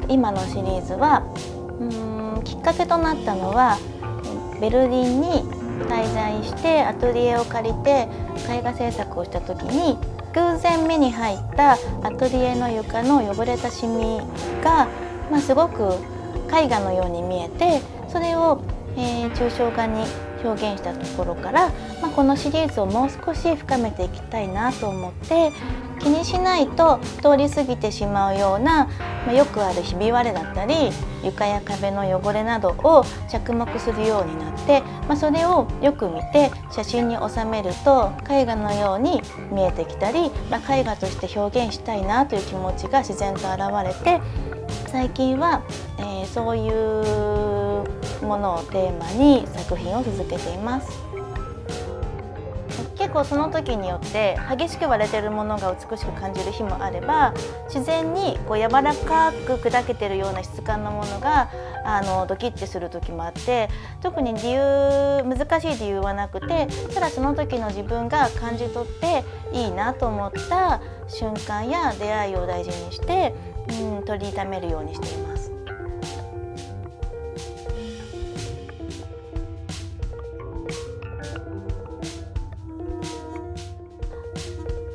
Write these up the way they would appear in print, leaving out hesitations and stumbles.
今のシリーズはきっかけとなったのはベルリンに滞在してアトリエを借りて絵画制作をした時に偶然目に入ったアトリエの床の汚れたシミが、すごく絵画のように見えて、それを、抽象画に表現したところから、このシリーズをもう少し深めていきたいなと思って、気にしないと通り過ぎてしまうような、よくあるひび割れだったり床や壁の汚れなどを着目するようになって、それをよく見て写真に収めると絵画のように見えてきたり、絵画として表現したいなという気持ちが自然と現れて、最近は、そういうものをテーマに作品を続けています。結構その時によって激しく割れてるものが美しく感じる日もあれば、自然に柔らかく砕けてるような質感のものがドキッてする時もあって、特に難しい理由はなくて、ただその時の自分が感じ取っていいなと思った瞬間や出会いを大事にして取りためるようにしています。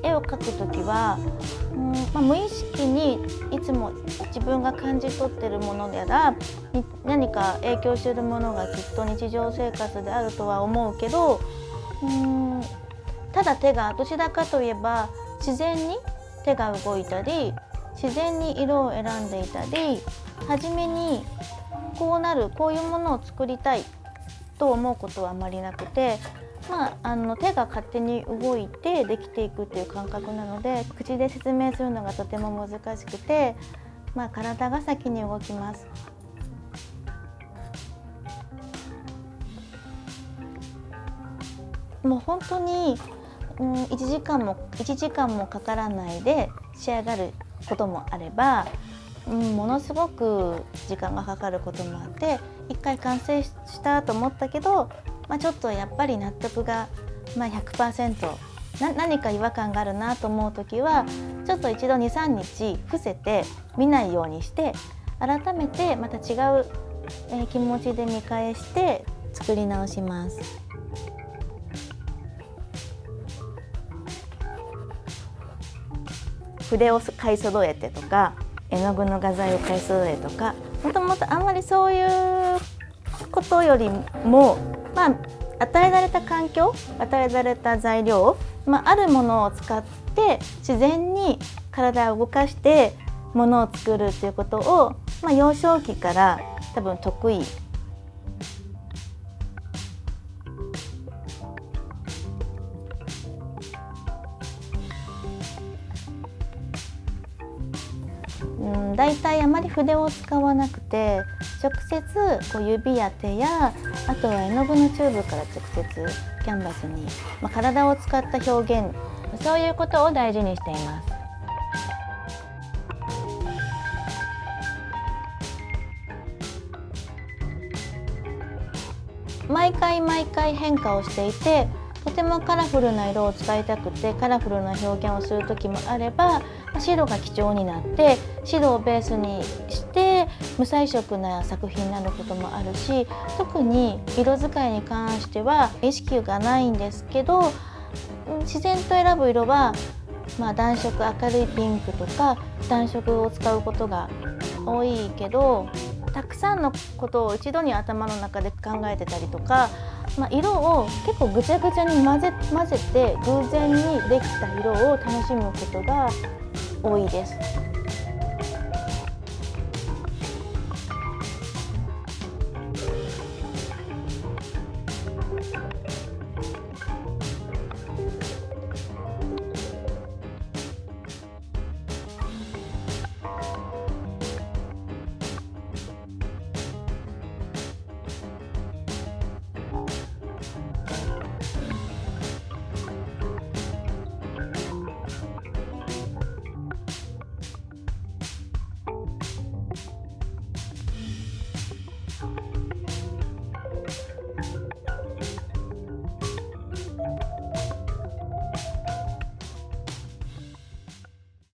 絵を描くときは無意識にいつも自分が感じ取っているものやら何か影響しているものがきっと日常生活であるとは思うけど、ただ手がどちらかといえば自然に手が動いたり自然に色を選んでいたり、初めにこういうものを作りたいと思うことはあまりなくて、手が勝手に動いてできていくっていう感覚なので、口で説明するのがとても難しくて、体が先に動きます。もう本当に1時間もかからないで仕上がることもあれば、ものすごく時間がかかることもあって、一回完成したと思ったけど、ちょっとやっぱり納得が、100% 何か違和感があるなと思う時はちょっと一度 2,3 日伏せて見ないようにして、改めてまた違う、気持ちで見返して作り直します。筆を買い揃えてとか絵の具の画材を買い揃えとか、もともとあんまりそういうことよりも、与えられた環境、与えられた材料、あるものを使って自然に体を動かしてものを作るっていうことを、幼少期から多分得意。だいたいあまり筆を使わなくて、直接指や手や、あとは絵の具のチューブから直接キャンバスに、体を使った表現、そういうことを大事にしています。毎回変化をしていて、とてもカラフルな色を使いたくてカラフルな表現をする時もあれば、白が基調になって白をベースにして無彩色な作品になることもあるし、特に色使いに関しては意識がないんですけど、自然と選ぶ色は、暖色、明るいピンクとか暖色を使うことが多いけど、たくさんのことを一度に頭の中で考えてたりとか、色を結構ぐちゃぐちゃに混ぜて偶然にできた色を楽しむことが多いです。